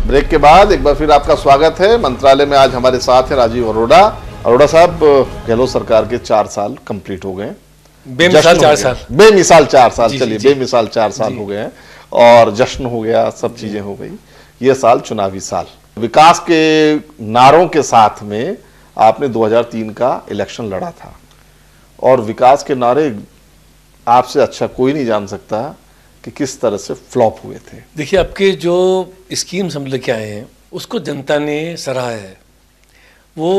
Break के बाद एक बार फिर आपका स्वागत है। मंत्रालय में आज हमारे साथ है राजीव अरोड़ा। अरोड़ा साहब, गहलोत सरकार के 4 साल कंप्लीट हो गए, बेमिसाल 4 साल, बेमिसाल 4 साल, चलिए बेमिसाल 4 साल हो गए हैं और जश्न हो गया, सब चीजें हो गई। ये साल चुनावी साल, विकास के नारों के साथ में आपने 2003 का इलेक्शन लड़ा था और विकास के नारे आपसे अच्छा कोई नहीं जान सकता कि किस तरह से फ्लॉप हुए थे। देखिए, आपके जो स्कीम्स हम लेके आए हैं उसको जनता ने सराहा है। वो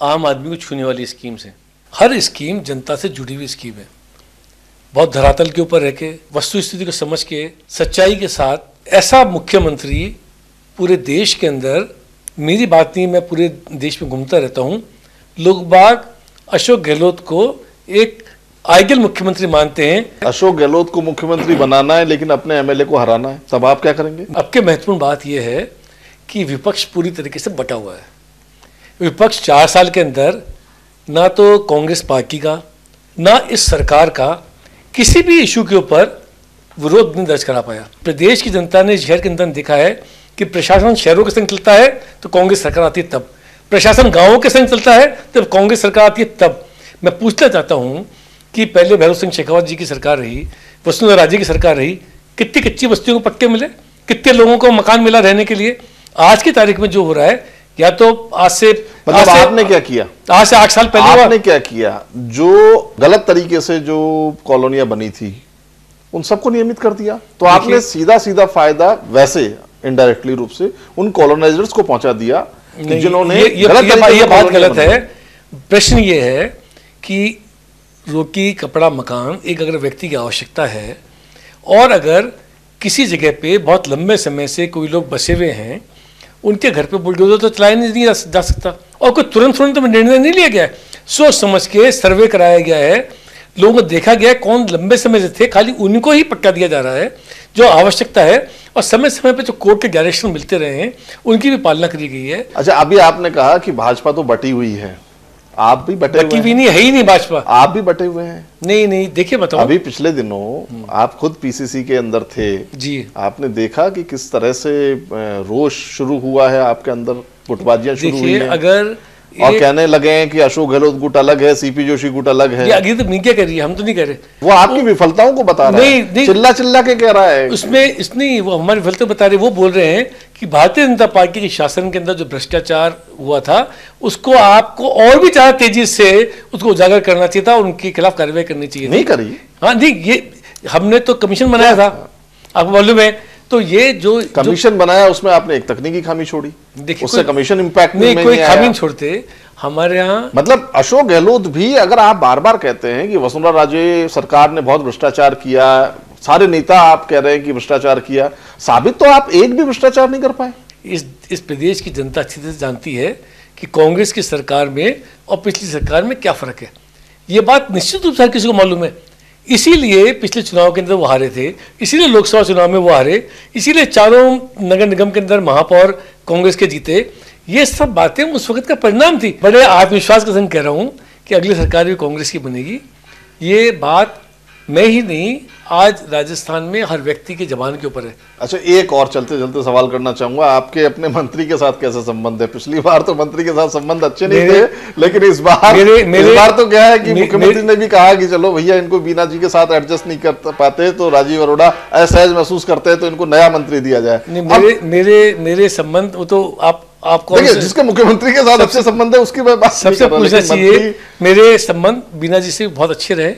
आम आदमी को छूने वाली स्कीम्स हैं। हर स्कीम जनता से जुड़ी हुई स्कीम है। बहुत धरातल के ऊपर रह के, वस्तु स्थिति को समझ के, सच्चाई के साथ ऐसा मुख्यमंत्री पूरे देश के अंदर, मेरी बात नहीं, मैं पूरे देश में घूमता रहता हूँ, लोग बाग अशोक गहलोत को एक आइडियल मुख्यमंत्री मानते हैं। अशोक गहलोत को मुख्यमंत्री बनाना है लेकिन अपने एमएलए को हराना है, तब आप क्या करेंगे? अब के महत्वपूर्ण बात यह है कि विपक्ष पूरी तरीके से बटा हुआ है। विपक्ष 4 साल के अंदर ना तो कांग्रेस पार्टी का, ना इस सरकार का किसी भी इशू के ऊपर विरोध नहीं दर्ज करा पाया। प्रदेश की जनता ने शहर के अंदर देखा है कि प्रशासन शहरों के संग चलता है तो कांग्रेस सरकार आती है, तब प्रशासन गाँवों के संग चलता है तब कांग्रेस सरकार आती है। तब मैं पूछना चाहता हूँ कि पहले भैरव सिंह शेखावत जी की सरकार रही, वसुंधरा राजे की सरकार रही, कितनी कच्ची बस्तियों को पट्टे मिले, कितने लोगों को मकान मिला रहने के लिए। आज की तारीख में जो हो रहा है, या तो आज से मतलब आपने क्या किया? आज से 8 साल पहले आपने क्या किया? जो गलत तरीके से जो कॉलोनियां बनी थी उन सबको नियमित कर दिया, तो आपने सीधा सीधा फायदा वैसे इनडायरेक्टली रूप से उन कॉलोनाइजर्स को पहुंचा दिया जिन्होंने ये बात गलत है। प्रश्न ये है कि रोटी कपड़ा मकान एक अगर व्यक्ति की आवश्यकता है और अगर किसी जगह पे बहुत लंबे समय से कोई लोग बसे हुए हैं, उनके घर पे बुलडोजर तो चलाया नहीं जा सकता और कोई तुरंत तो निर्णय नहीं लिया गया है। सोच समझ के सर्वे कराया गया है, लोगों को देखा गया है कौन लंबे समय से थे, खाली उनको ही पट्टा दिया जा रहा है जो आवश्यकता है, और समय समय पे जो कोर्ट के डायरेक्शन मिलते रहे हैं उनकी भी पालना करी गई है। अच्छा, अभी आपने कहा कि भाजपा तो बटी हुई है, आप भी बटे हुए हैं। नहीं है ही नहीं भाजपा, आप भी बटे हुए हैं। नहीं, देखिए बताओ, अभी पिछले दिनों आप खुद पीसीसी के अंदर थे जी, आपने देखा कि किस तरह से रोष शुरू हुआ है आपके अंदर, गुटबाजियां शुरू हुई हैं। अगर और कहने लगे हैं कि अशोक गहलोत गुट अलग है, सीपी जोशी गुट अलग है। ये तो मीडिया कह रही है, हम तो नहीं कह रहे। वो आपकी विफलताओं को बता रहा है, चिल्ला चिल्ला के कह रहा है। उसमें इसने वो हमारी विफलता बता रहे, वो बोल रहे हैं कि भारतीय जनता पार्टी के शासन के अंदर जो भ्रष्टाचार हुआ था उसको आपको और भी ज्यादा तेजी से उसको उजागर करना चाहिए था, उनके खिलाफ कार्रवाई करनी चाहिए। नहीं करी। हाँ नहीं, ये हमने तो कमीशन बनाया था, आपको मालूम है। तो ये जो कमीशन बनाया उसमें आपने एक तकनीकी खामी छोड़ी, उससे कमीशन इंपैक्ट नहीं, कोई खामी नहीं छोड़ते हमारे यहाँ। मतलब अशोक गहलोत भी, अगर आप बार बार कहते हैं कि वसुंधरा राजे सरकार ने बहुत भ्रष्टाचार किया, सारे नेता आप कह रहे हैं कि भ्रष्टाचार किया, साबित तो आप एक भी भ्रष्टाचार नहीं कर पाए। इस प्रदेश की जनता अच्छी तरह से जानती है कि कांग्रेस की सरकार में और पिछली सरकार में क्या फर्क है। ये बात निश्चित रूप से हर किसी को मालूम है। इसीलिए पिछले चुनाव के अंदर वो हारे थे, इसीलिए लोकसभा चुनाव में वो हारे, इसीलिए चारों नगर निगम के अंदर महापौर कांग्रेस के जीते। ये सब बातें उस वक्त का परिणाम थी। बड़े आत्मविश्वास के संग कह रहा हूं कि अगली सरकार भी कांग्रेस की बनेगी। ये बात मैं ही नहीं, आज राजस्थान में हर व्यक्ति के जबान के ऊपर है। अच्छा, एक और चलते चलते सवाल करना चाहूंगा, आपके अपने मंत्री के साथ कैसे संबंध है? पिछली बार तो मंत्री के साथ संबंध अच्छे नहीं थे, लेकिन इस बार तो क्या है कि मुख्यमंत्री ने भी कहा कि चलो भैया, इनको बीना जी के साथ एडजस्ट नहीं कर पाते तो राजीव अरोड़ा असहज महसूस करते हैं तो इनको नया मंत्री दिया जाए। मेरे संबंध, वो तो आपको देखिए, जिसके मुख्यमंत्री के साथ अच्छे संबंध है उसकी बात सबसे पूछना चाहिए। मेरे संबंध बीना जी से बहुत अच्छे रहे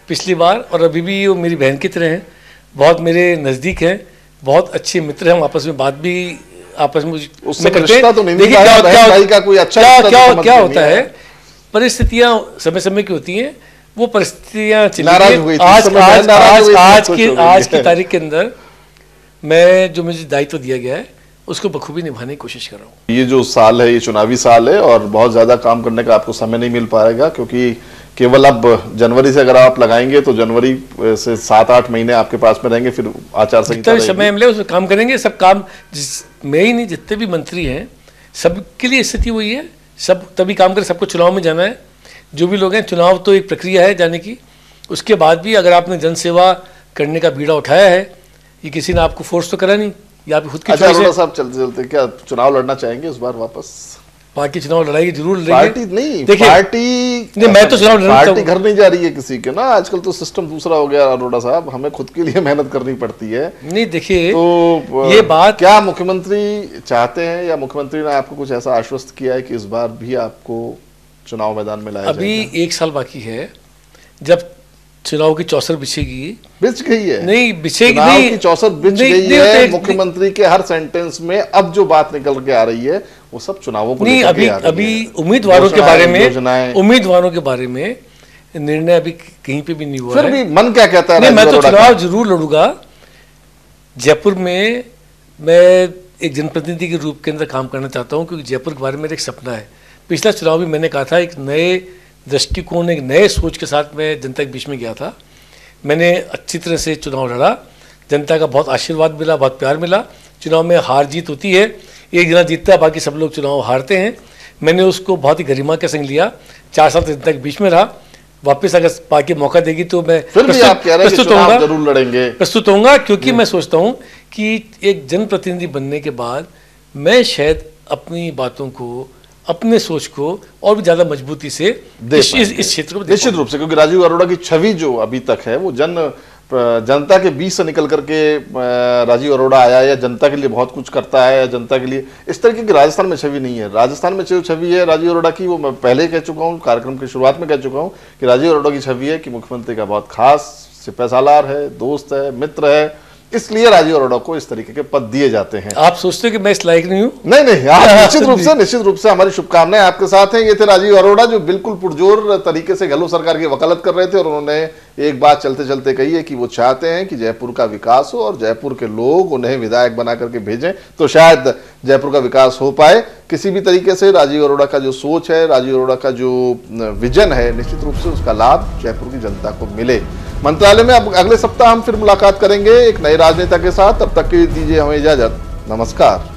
पिछली बार, और अभी भी वो मेरी बहन की तरह हैं, बहुत मेरे नज़दीक हैं, बहुत अच्छे मित्र हैं, हम आपस में बात भी आपस में करते हैं। तो नहीं, देखिए क्या होता है, परिस्थितियां समय समय की होती हैं, वो परिस्थितियां चली। आज की तारीख के अंदर मैं जो मुझे दायित्व दिया गया है उसको बखूबी निभाने की कोशिश कर रहा हूँ। ये जो साल है, ये चुनावी साल है और बहुत ज्यादा काम करने का आपको समय नहीं मिल पाएगा, क्योंकि केवल अब जनवरी से अगर आप लगाएंगे तो जनवरी से 7-8 महीने आपके पास में रहेंगे, फिर आचार संहिता समय मिले उसमें काम करेंगे। सब काम मैं ही नहीं, जितने भी मंत्री हैं सबके लिए स्थिति वही है, सब तभी काम करें। सबको चुनाव में जाना है, जो भी लोग हैं, चुनाव तो एक प्रक्रिया है जाने की। उसके बाद भी अगर आपने जनसेवा करने का बीड़ा उठाया है, ये किसी ने आपको फोर्स तो करा नहीं, ये आपकी खुद की अच्छा चॉइस है। अरोड़ा साहब, चलते चलते क्या चुनाव लड़ना चाहेंगे इस बार वापस? पार्टी चुनाव लड़ाई जरूर लड़ेंगे। पार्टी नहीं, देखिए, पार्टी नहीं, मैं तो चुनाव लड़ना पार्टी चाहूंगा। घर नहीं जा रही है किसी के ना, आजकल तो सिस्टम दूसरा हो गया अरोड़ा साहब, हमें खुद के लिए मेहनत करनी पड़ती है। नहीं देखिए, तो ये बात क्या मुख्यमंत्री चाहते हैं या मुख्यमंत्री ने आपको कुछ ऐसा आश्वस्त किया है कि इस बार भी आपको चुनाव मैदान में लाया अभी जाएगा? 1 साल बाकी है, जब चुनाव की चौसर बिछेगी। बिछ गई है? नहीं बिछेगी चुनाव नहीं, की चौसर बिछ नहीं, गई नहीं, है। नहीं, मुख्यमंत्री के हर सेंटेंस में अब जो बात निकल के आ रही है वो सब चुनावों को नहीं, लेकर अभी के आ रही अभी है। उम्मीदवारों के बारे में, योजनाएं, उम्मीदवारों के बारे में निर्णय अभी कहीं पे भी नहीं हुआ फिर है। भी मन क्या कहता है? नहीं, मैं राजीव तो अरोड़ा चुनाव का? जरूर लड़ूंगा। जयपुर में मैं एक जनप्रतिनिधि के रूप के अंदर काम करना चाहता हूं, क्योंकि जयपुर के बारे में मेरा एक सपना है। पिछला चुनाव भी मैंने कहा था, एक नए दृष्टिकोण, एक नए सोच के साथ मैं जनता के बीच में गया था। मैंने अच्छी तरह से चुनाव लड़ा, जनता का बहुत आशीर्वाद मिला, बहुत प्यार मिला। चुनाव में हार जीत होती है, एक जना जीतता है, बाकी सब लोग चुनाव हारते हैं। मैंने उसको बहुत ही गरिमा के संग लिया, 4 साल जनता के बीच में रहा। वापस अगर पार्टी मौका देगी तो मैं फिर भी आप कह रहे हैं कि चुनाव जरूर लड़ेंगे? प्रस्तुत होऊंगा, क्योंकि मैं सोचता हूं कि एक जनप्रतिनिधि बनने के बाद मैं शायद अपनी बातों को, अपने सोच को और भी ज्यादा मजबूती से इस क्षेत्र को निश्चित रूप से, क्योंकि राजीव अरोड़ा की छवि जो अभी तक है वो जनता के बीच से निकल करके राजीव अरोड़ा आया या जनता के लिए बहुत कुछ करता है या जनता के लिए, इस तरीके की राजस्थान में छवि नहीं है। राजस्थान में जो छवि है राजीव अरोड़ा की, वो मैं पहले कह चुका हूँ, कार्यक्रम की शुरुआत में कह चुका हूँ कि राजीव अरोड़ा की छवि है कि मुख्यमंत्री का बहुत खास सिपहसालार है, दोस्त है, मित्र है, इसलिए राजीव अरोड़ा को इस तरीके के पद दिए जाते हैं। आप सोचते हो कि मैं इस लायक नहीं हूं? नहीं नहीं, आप निश्चित रूप से हमारी शुभकामनाएं आपके साथ हैं। ये थे राजीव अरोड़ा, जो बिल्कुल पुरजोर तरीके से गहलोत सरकार की वकालत कर रहे थे, और उन्होंने एक बात चलते चलते कही है कि वो चाहते हैं कि जयपुर का विकास हो और जयपुर के लोग उन्हें विधायक बना करके भेजें, तो शायद जयपुर का विकास हो पाए। किसी भी तरीके से राजीव अरोड़ा का जो सोच है, राजीव अरोड़ा का जो विजन है, निश्चित रूप से उसका लाभ जयपुर की जनता को मिले। मंत्रालय में अब अगले सप्ताह हम फिर मुलाकात करेंगे एक नए राजनेता के साथ। तब तक के लिए दीजिए हमें इजाजत। नमस्कार।